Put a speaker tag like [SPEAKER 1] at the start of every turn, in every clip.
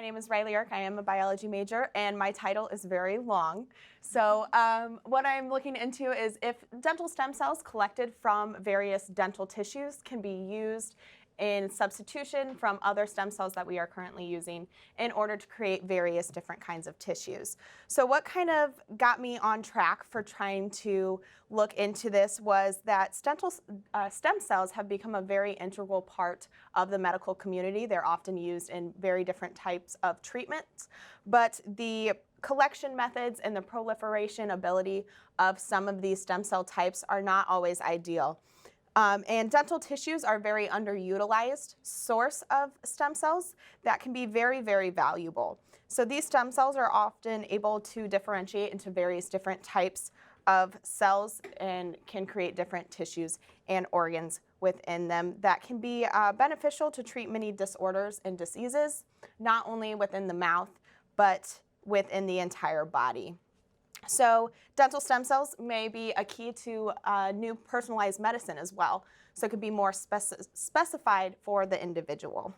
[SPEAKER 1] name is Riley Erck. I am a biology major, and my title is very long. So what I'm looking into is if dental stem cells collected from various dental tissues can be used in substitution from other stem cells that we are currently using in order to create various different kinds of tissues. So what kind of got me on track for trying to look into this was that stem cells have become a very integral part of the medical community. They're often used in very different types of treatments, but the collection methods and the proliferation ability of some of these stem cell types are not always ideal. And dental tissues are a very underutilized source of stem cells that can be very, very valuable. So these stem cells are often able to differentiate into various different types of cells and can create different tissues and organs within them that can be beneficial to treat many disorders and diseases, not only within the mouth, but within the entire body. So dental stem cells may be a key to new personalized medicine as well. So it could be more specified for the individual.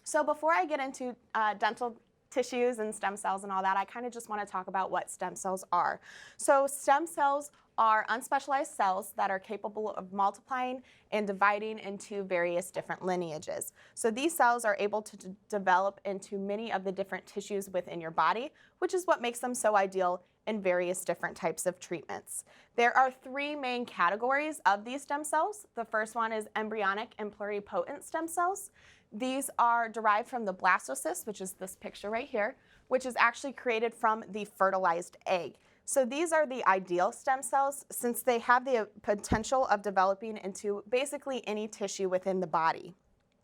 [SPEAKER 1] So before I get into dental tissues and stem cells and all that, I kind of just want to talk about what stem cells are. So stem cells are unspecialized cells that are capable of multiplying and dividing into various different lineages. So these cells are able to develop into many of the different tissues within your body, which is what makes them so ideal in various different types of treatments. There are three main categories of these stem cells. The first one is embryonic and pluripotent stem cells. These are derived from the blastocyst, which is this picture right here, which is actually created from the fertilized egg. So these are the ideal stem cells since they have the potential of developing into basically any tissue within the body.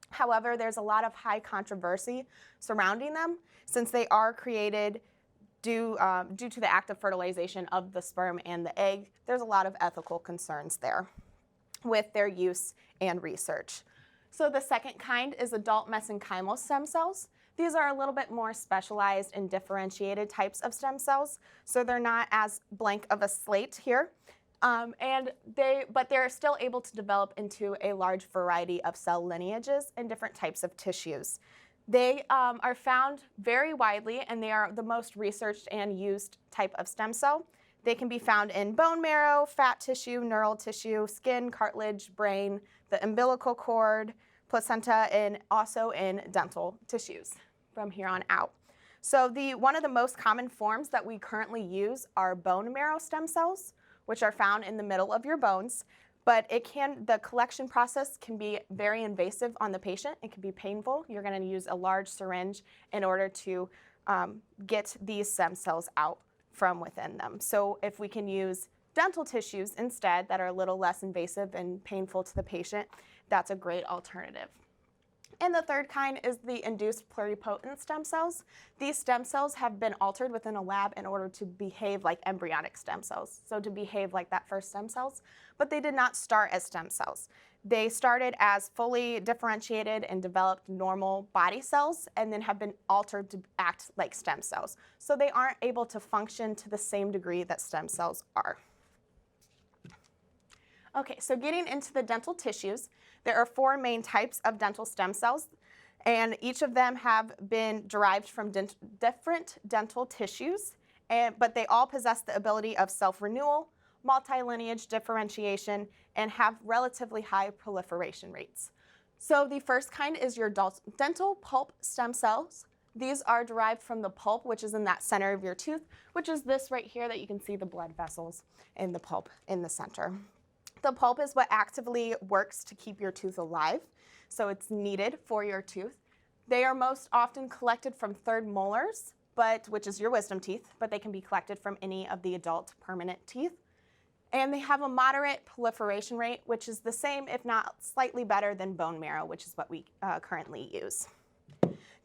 [SPEAKER 1] However, there's a lot of high controversy surrounding them since they are created due to the act of fertilization of the sperm and the egg. There's a lot of ethical concerns there with their use and research. So the second kind is adult mesenchymal stem cells. These are a little bit more specialized and differentiated types of stem cells, so they're not as blank of a slate here. But they're still able to develop into a large variety of cell lineages and different types of tissues. They are found very widely, and they are the most researched and used type of stem cell. They can be found in bone marrow, fat tissue, neural tissue, skin, cartilage, brain, the umbilical cord, placenta, and also in dental tissues from here on out. So one of the most common forms that we currently use are bone marrow stem cells, which are found in the middle of your bones. But the collection process can be very invasive on the patient. It can be painful. You're going to use a large syringe in order to get these stem cells out from within them. So if we can use dental tissues instead that are a little less invasive and painful to the patient, that's a great alternative. And the third kind is the induced pluripotent stem cells. These stem cells have been altered within a lab in order to behave like embryonic stem cells, so to behave like that first stem cells, but they did not start as stem cells. They started as fully differentiated and developed normal body cells and then have been altered to act like stem cells. So they aren't able to function to the same degree that stem cells are. Okay, so getting into the dental tissues, there are four main types of dental stem cells, and each of them have been derived from different dental tissues, but they all possess the ability of self-renewal, multilineage differentiation, and have relatively high proliferation rates. So the first kind is your dental pulp stem cells. These are derived from the pulp, which is in that center of your tooth, which is this right here that you can see the blood vessels in the pulp in the center. The pulp is what actively works to keep your tooth alive, so it's needed for your tooth. They are most often collected from third molars, which is your wisdom teeth, but they can be collected from any of the adult permanent teeth. And they have a moderate proliferation rate, which is the same, if not slightly better than bone marrow, which is what we currently use.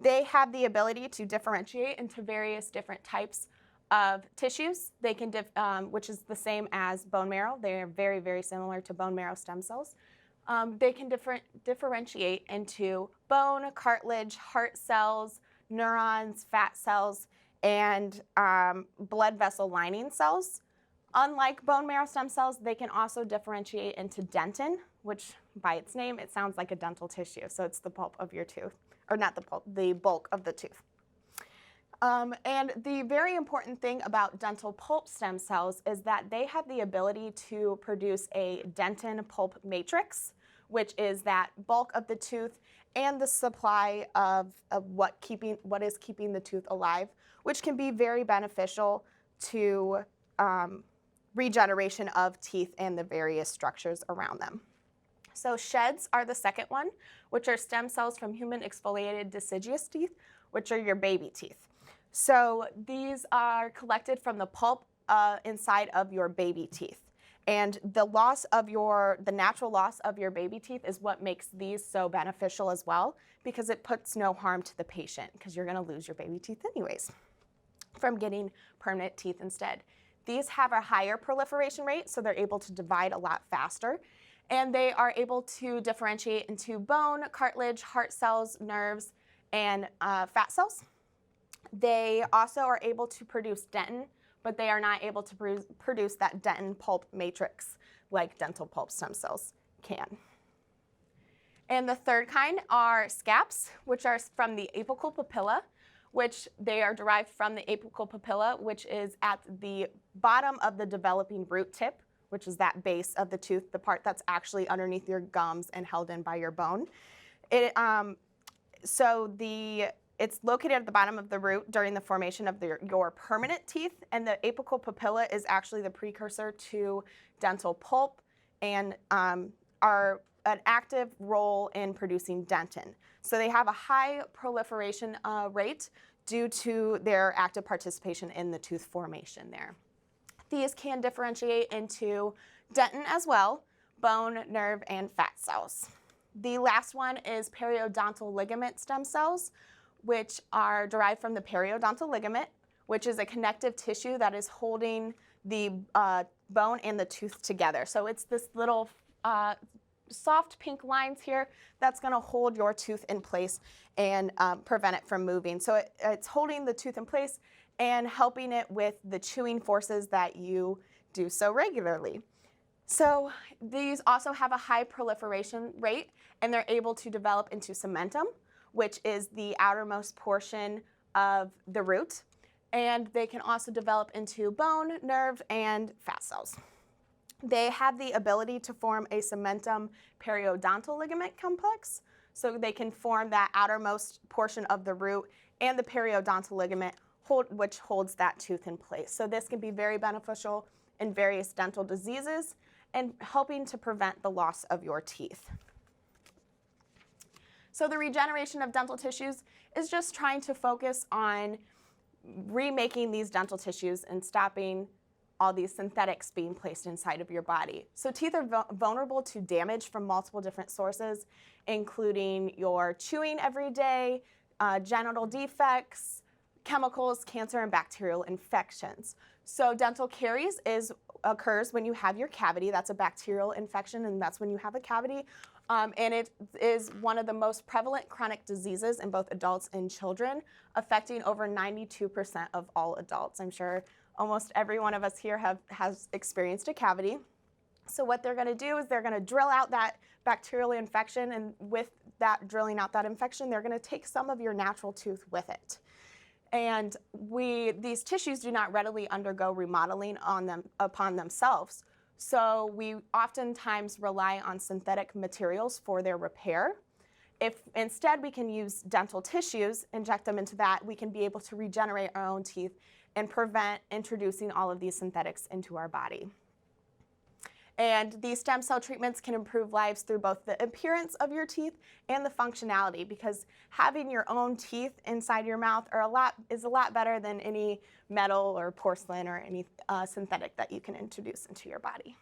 [SPEAKER 1] They have the ability to differentiate into various different types of tissues. They can, which is the same as bone marrow. They are very, very similar to bone marrow stem cells. They can differentiate into bone, cartilage, heart cells, neurons, fat cells, and blood vessel lining cells. Unlike bone marrow stem cells, they can also differentiate into dentin, which by its name, it sounds like a dental tissue. So it's the pulp of your tooth, or not the pulp, the bulk of the tooth. And the very important thing about dental pulp stem cells is that they have the ability to produce a dentin pulp matrix, which is that bulk of the tooth and the supply of what is keeping the tooth alive, which can be very beneficial to regeneration of teeth and the various structures around them. So sheds are the second one, which are stem cells from human exfoliated deciduous teeth, which are your baby teeth. So these are collected from the pulp inside of your baby teeth. And the natural loss of your baby teeth is what makes these so beneficial as well, because it puts no harm to the patient, because you're going to lose your baby teeth anyways from getting permanent teeth instead. These have a higher proliferation rate, so they're able to divide a lot faster. And they are able to differentiate into bone, cartilage, heart cells, nerves, and fat cells. They also are able to produce dentin, but they are not able to produce that dentin pulp matrix like dental pulp stem cells can. And the third kind are scaps, which are from the apical papilla, which they are derived from the apical papilla, which is at the bottom of the developing root tip, which is that base of the tooth, the part that's actually underneath your gums and held in by your bone. It's located at the bottom of the root during the formation of your permanent teeth, and the apical papilla is actually the precursor to dental pulp and are an active role in producing dentin. So they have a high proliferation rate due to their active participation in the tooth formation there. These can differentiate into dentin as well, bone, nerve, and fat cells. The last one is periodontal ligament stem cells, which are derived from the periodontal ligament, which is a connective tissue that is holding the bone and the tooth together. So it's this little soft pink lines here that's going to hold your tooth in place and prevent it from moving. So it's holding the tooth in place and helping it with the chewing forces that you do so regularly. So these also have a high proliferation rate, and they're able to develop into cementum, which is the outermost portion of the root. And they can also develop into bone, nerve, and fat cells. They have the ability to form a cementum periodontal ligament complex, so they can form that outermost portion of the root and the periodontal ligament, which holds that tooth in place. So this can be very beneficial in various dental diseases and helping to prevent the loss of your teeth. So the regeneration of dental tissues is just trying to focus on remaking these dental tissues and stopping all these synthetics being placed inside of your body. So teeth are vulnerable to damage from multiple different sources, including your chewing every day, genital defects, chemicals, cancer, and bacterial infections. So dental caries occurs when you have your cavity. That's a bacterial infection, and that's when you have a cavity. And it is one of the most prevalent chronic diseases in both adults and children, affecting over 92% of all adults. I'm sure almost every one of us here has experienced a cavity. So what they're going to do is they're going to drill out that bacterial infection, and with that drilling out that infection, they're going to take some of your natural tooth with it. And these tissues do not readily undergo remodeling upon themselves. So we oftentimes rely on synthetic materials for their repair. If instead we can use dental tissues, inject them into that, we can be able to regenerate our own teeth and prevent introducing all of these synthetics into our body. And these stem cell treatments can improve lives through both the appearance of your teeth and the functionality, because having your own teeth inside your mouth is a lot better than any metal or porcelain or any synthetic that you can introduce into your body.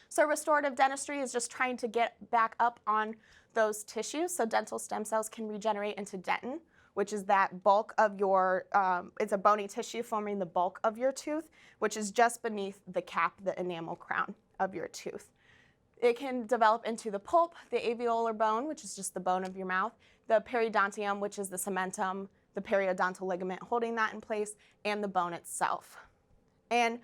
[SPEAKER 1] So restorative dentistry is just trying to get back up on those tissues. So dental stem cells can regenerate into dentin, which is that bulk of your, it's a bony tissue forming the bulk of your tooth, which is just beneath the cap, the enamel crown of your tooth. It can develop into the pulp, the alveolar bone, which is just the bone of your mouth, the periodontium, which is the cementum, the periodontal ligament holding that in place, and the bone itself. And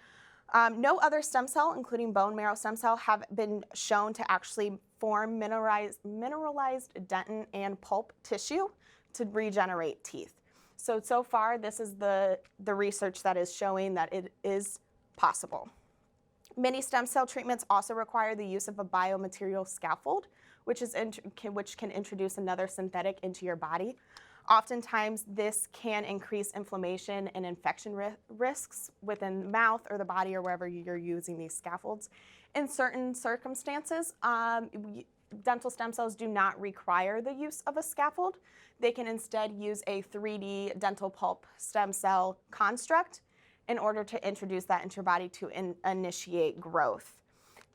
[SPEAKER 1] no other stem cell, including bone marrow stem cell, have been shown to actually form mineralized dentin and pulp tissue to regenerate teeth. So far, this is the research that is showing that it is possible. Many stem cell treatments also require the use of a biomaterial scaffold, which can introduce another synthetic into your body. Oftentimes, this can increase inflammation and infection risks within the mouth or the body or wherever you're using these scaffolds. In certain circumstances, dental stem cells do not require the use of a scaffold. They can instead use a 3D dental pulp stem cell construct in order to introduce that into your body to initiate growth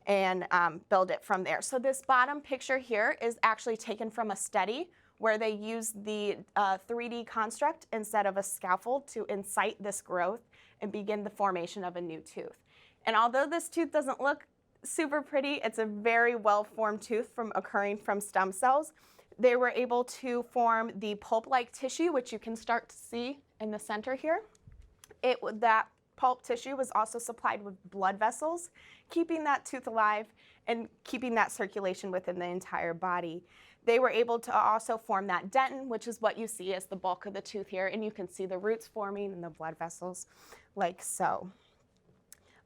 [SPEAKER 1] and build it from there. So this bottom picture here is actually taken from a study where they use the 3D construct instead of a scaffold to incite this growth and begin the formation of a new tooth. And although this tooth doesn't look super pretty, it's a very well-formed tooth occurring from stem cells. They were able to form the pulp-like tissue, which you can start to see in the center here. That pulp tissue was also supplied with blood vessels, keeping that tooth alive and keeping that circulation within the entire body. They were able to also form that dentin, which is what you see as the bulk of the tooth here, and you can see the roots forming and the blood vessels like so.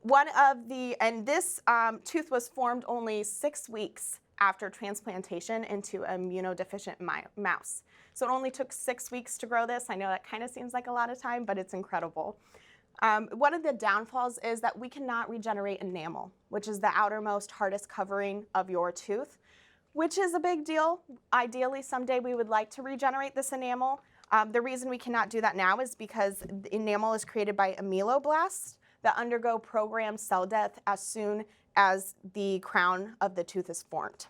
[SPEAKER 1] This tooth was formed only 6 weeks after transplantation into an immunodeficient mouse. So it only took 6 weeks to grow this. I know that kind of seems like a lot of time, but it's incredible. One of the downfalls is that we cannot regenerate enamel, which is the outermost, hardest covering of your tooth, which is a big deal. Ideally, someday we would like to regenerate this enamel. The reason we cannot do that now is because the enamel is created by ameloblasts that undergo programmed cell death as soon as the crown of the tooth is formed.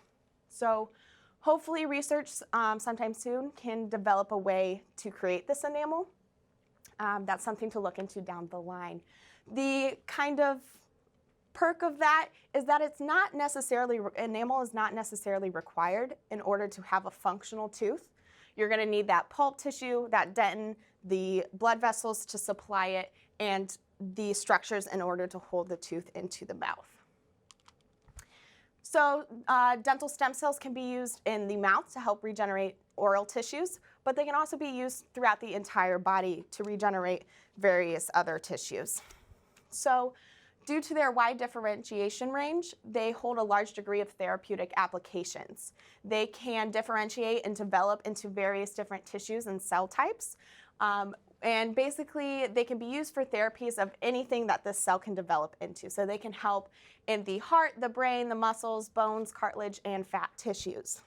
[SPEAKER 1] So hopefully research sometime soon can develop a way to create this enamel. That's something to look into down the line. The kind of perk of that is that enamel is not necessarily required in order to have a functional tooth. You're going to need that pulp tissue, that dentin, the blood vessels to supply it, and the structures in order to hold the tooth into the mouth. So dental stem cells can be used in the mouth to help regenerate oral tissues, but they can also be used throughout the entire body to regenerate various other tissues. So due to their wide differentiation range, they hold a large degree of therapeutic applications. They can differentiate and develop into various different tissues and cell types. And basically, they can be used for therapies of anything that this cell can develop into. So they can help in the heart, the brain, the muscles, bones, cartilage, and fat tissues.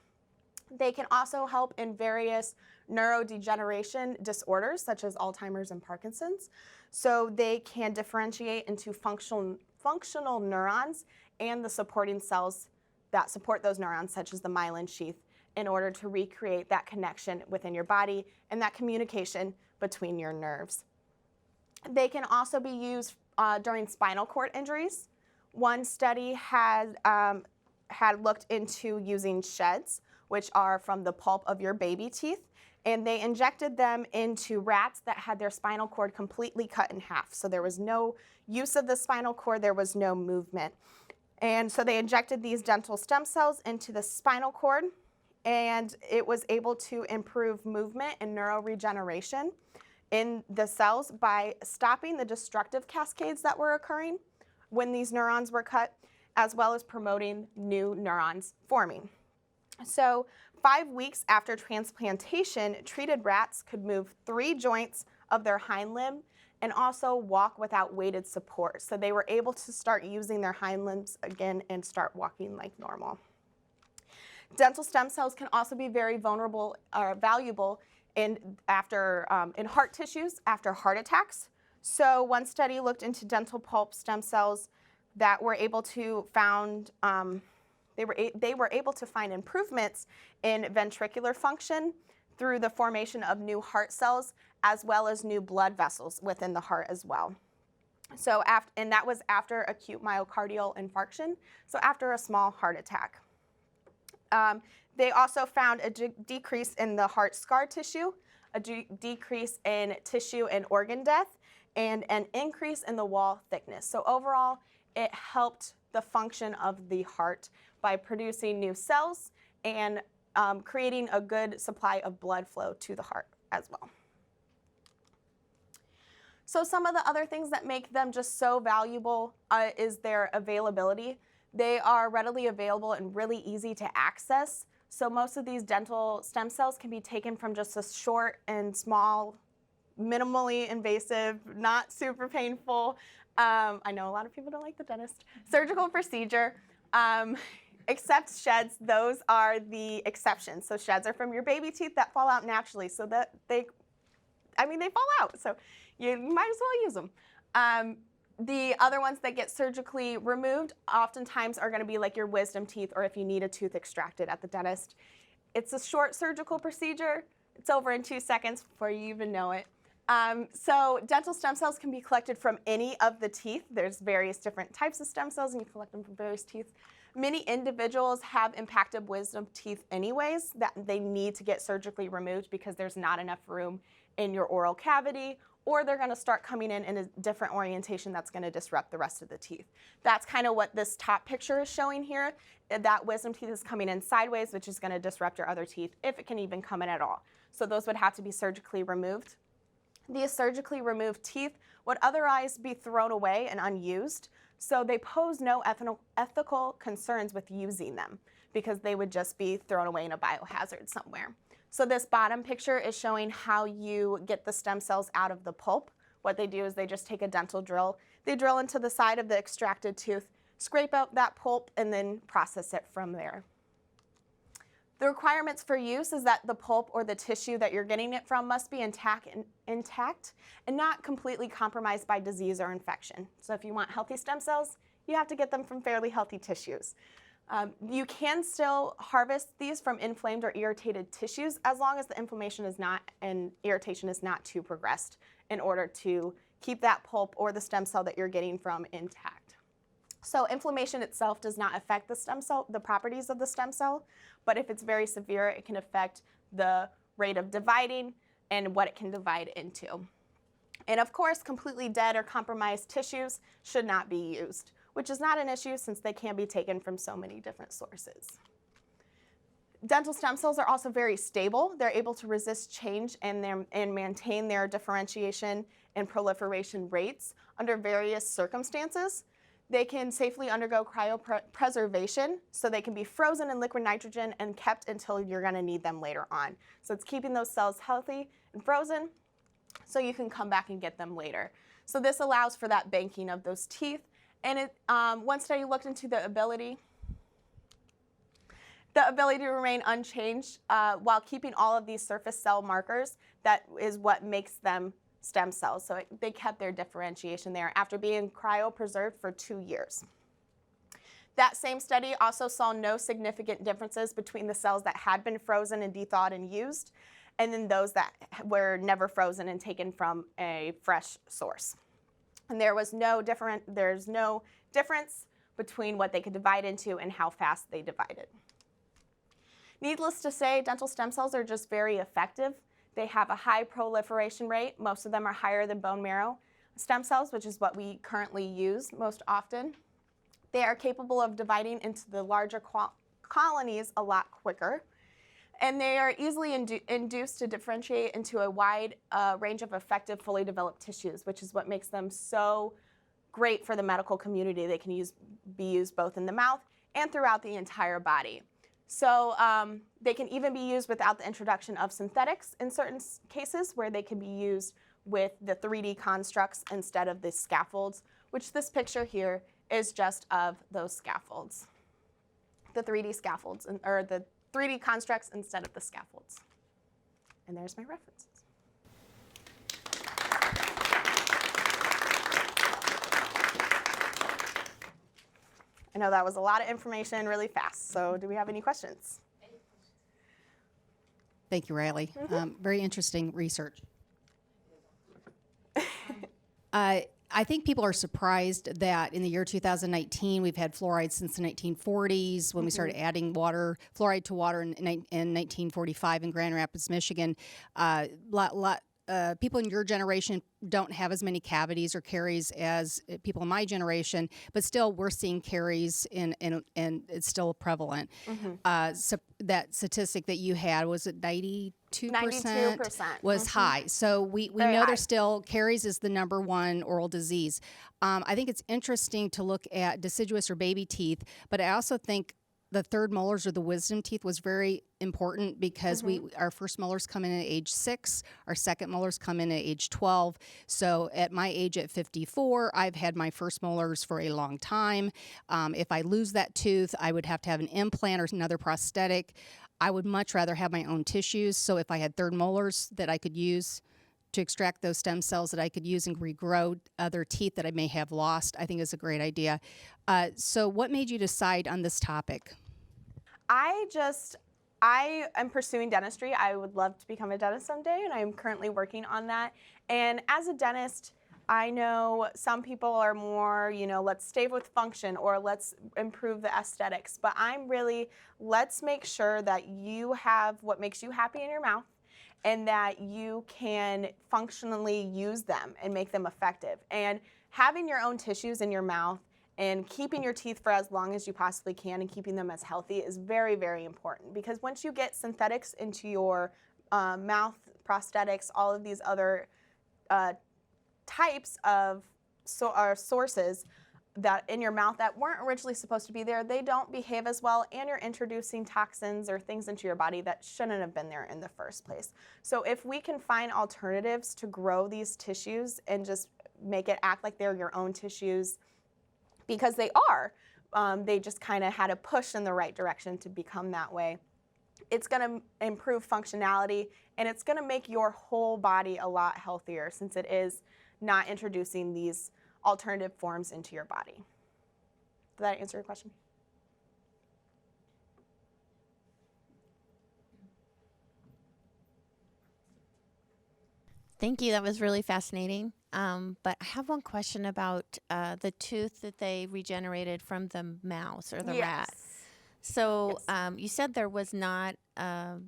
[SPEAKER 1] They can also help in various neurodegeneration disorders, such as Alzheimer's and Parkinson's. So they can differentiate into functional neurons and the supporting cells that support those neurons, such as the myelin sheath, in order to recreate that connection within your body and that communication between your nerves. They can also be used during spinal cord injuries. One study had looked into using sheds, which are from the pulp of your baby teeth, and they injected them into rats that had their spinal cord completely cut in half. So there was no use of the spinal cord, there was no movement. And so they injected these dental stem cells into the spinal cord, and it was able to improve movement and neuroregeneration in the cells by stopping the destructive cascades that were occurring when these neurons were cut, as well as promoting new neurons forming. So 5 weeks after transplantation, treated rats could move 3 joints of their hind limb and also walk without weighted support. So they were able to start using their hind limbs again and start walking like normal. Dental stem cells can also be very valuable in heart tissues after heart attacks. So one study looked into dental pulp stem cells that were able to find improvements in ventricular function through the formation of new heart cells as well as new blood vessels within the heart as well. So and that was after acute myocardial infarction, so after a small heart attack. They also found a decrease in the heart scar tissue, a decrease in tissue and organ death, and an increase in the wall thickness. So overall, it helped the function of the heart by producing new cells and creating a good supply of blood flow to the heart as well. So some of the other things that make them just so valuable is their availability. They are readily available and really easy to access. So most of these dental stem cells can be taken from just a short and small, minimally invasive, not super painful, I know a lot of people don't like the dentist, surgical procedure. Except sheds, those are the exceptions. So sheds are from your baby teeth that fall out naturally, so that they fall out, so you might as well use them. The other ones that get surgically removed oftentimes are going to be like your wisdom teeth, or if you need a tooth extracted at the dentist. It's a short surgical procedure. It's over in 2 seconds before you even know it. So dental stem cells can be collected from any of the teeth. There's various different types of stem cells, and you collect them from various teeth. Many individuals have impacted wisdom teeth anyways that they need to get surgically removed because there's not enough room in your oral cavity, or they're going to start coming in a different orientation that's going to disrupt the rest of the teeth. That's kind of what this top picture is showing here. That wisdom teeth is coming in sideways, which is going to disrupt your other teeth, if it can even come in at all. So those would have to be surgically removed. These surgically removed teeth would otherwise be thrown away and unused, so they pose no ethical concerns with using them because they would just be thrown away in a biohazard somewhere. So this bottom picture is showing how you get the stem cells out of the pulp. What they do is they just take a dental drill. They drill into the side of the extracted tooth, scrape out that pulp, and then process it from there. The requirements for use is that the pulp or the tissue that you're getting it from must be intact and not completely compromised by disease or infection. So if you want healthy stem cells, you have to get them from fairly healthy tissues. You can still harvest these from inflamed or irritated tissues as long as the inflammation is not and irritation is not too progressed in order to keep that pulp or the stem cell that you're getting from intact. So inflammation itself does not affect the stem cell, the properties of the stem cell, but if it's very severe, it can affect the rate of dividing and what it can divide into. And of course, completely dead or compromised tissues should not be used, which is not an issue since they can be taken from so many different sources. Dental stem cells are also very stable. They're able to resist change and maintain their differentiation and proliferation rates under various circumstances. They can safely undergo cryopreservation, so they can be frozen in liquid nitrogen and kept until you're going to need them later on. So it's keeping those cells healthy and frozen so you can come back and get them later. So this allows for that banking of those teeth. And one study looked into the ability to remain unchanged while keeping all of these surface cell markers. That is what makes them stem cells. So they kept their differentiation there after being cryopreserved for 2 years. That same study also saw no significant differences between the cells that had been frozen and thawed and used, and then those that were never frozen and taken from a fresh source. And there's no difference between what they could divide into and how fast they divided. Needless to say, dental stem cells are just very effective. They have a high proliferation rate. Most of them are higher than bone marrow stem cells, which is what we currently use most often. They are capable of dividing into the larger colonies a lot quicker. And they are easily induced to differentiate into a wide range of effective, fully developed tissues, which is what makes them so great for the medical community. They can be used both in the mouth and throughout the entire body. So they can even be used without the introduction of synthetics in certain cases, where they can be used with the 3D constructs instead of the scaffolds, which this picture here is just of those scaffolds. The 3D scaffolds, or the 3D constructs instead of the scaffolds. And there's my references. I know that was a lot of information really fast, so do we have any questions?
[SPEAKER 2] Thank you, Riley. Very interesting research. I think people are surprised that in the year 2019, we've had fluoride since the 1940s, when we started adding fluoride to water in 1945 in Grand Rapids, Michigan. people in your generation don't have as many cavities or caries as people in my generation, but still we're seeing caries and it's still prevalent. So that statistic that you had, was it 92%?
[SPEAKER 1] 92%.
[SPEAKER 2] Was high. So we
[SPEAKER 1] Very
[SPEAKER 2] know
[SPEAKER 1] high.
[SPEAKER 2] there's still, caries is the #1 oral disease. I think it's interesting to look at deciduous or baby teeth, but I also think the third molars or the wisdom teeth was very important because our first molars come in at age 6, our second molars come in at age 12. So at my age at 54, I've had my first molars for a long time. If I lose that tooth, I would have to have an implant or another prosthetic. I would much rather have my own tissues. So if I had third molars that I could use to extract those stem cells that I could use and regrow other teeth that I may have lost, I think is a great idea. So what made you decide on this topic?
[SPEAKER 1] I am pursuing dentistry. I would love to become a dentist someday, and I'm currently working on that. And as a dentist, I know some people are more, let's stay with function or let's improve the aesthetics. But I'm really, let's make sure that you have what makes you happy in your mouth and that you can functionally use them and make them effective. And having your own tissues in your mouth and keeping your teeth for as long as you possibly can and keeping them as healthy is very, very important, because once you get synthetics into your mouth, prosthetics, all of these other types of sources that in your mouth that weren't originally supposed to be there, they don't behave as well, and you're introducing toxins or things into your body that shouldn't have been there in the first place. So if we can find alternatives to grow these tissues and just make it act like they're your own tissues, because they are, they just kind of had a push in the right direction to become that way. It's going to improve functionality, and it's going to make your whole body a lot healthier, since it is not introducing these alternative forms into your body. Did that answer your question?
[SPEAKER 3] Thank you. That was really fascinating. But I have one question about the tooth that they regenerated from the mouse or the rat. So you said there was not, they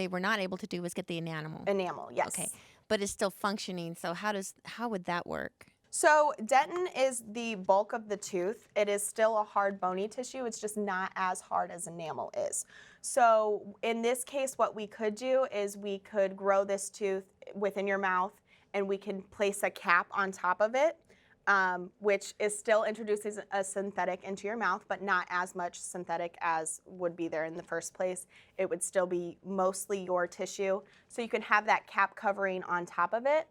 [SPEAKER 3] were not able to do was get the enamel.
[SPEAKER 1] Enamel, yes.
[SPEAKER 3] Okay. But it's still functioning. So how would that work?
[SPEAKER 1] So dentin is the bulk of the tooth. It is still a hard bony tissue. It's just not as hard as enamel is. So in this case, what we could do is we could grow this tooth within your mouth, and we can place a cap on top of it, which is still introduces a synthetic into your mouth, but not as much synthetic as would be there in the first place. It would still be mostly your tissue. So you can have that cap covering on top of it.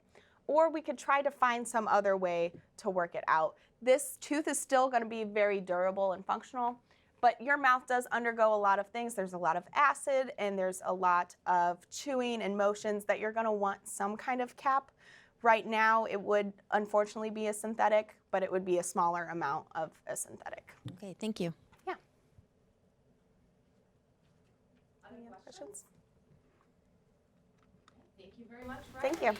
[SPEAKER 1] Or we could try to find some other way to work it out. This tooth is still going to be very durable and functional, but your mouth does undergo a lot of things. There's a lot of acid, and there's a lot of chewing and motions that you're going to want some kind of cap. Right now, it would unfortunately be a synthetic, but it would be a smaller amount of a synthetic.
[SPEAKER 3] Okay, thank you.
[SPEAKER 1] Yeah. Any other questions?
[SPEAKER 4] Thank you very much.
[SPEAKER 1] Thank you.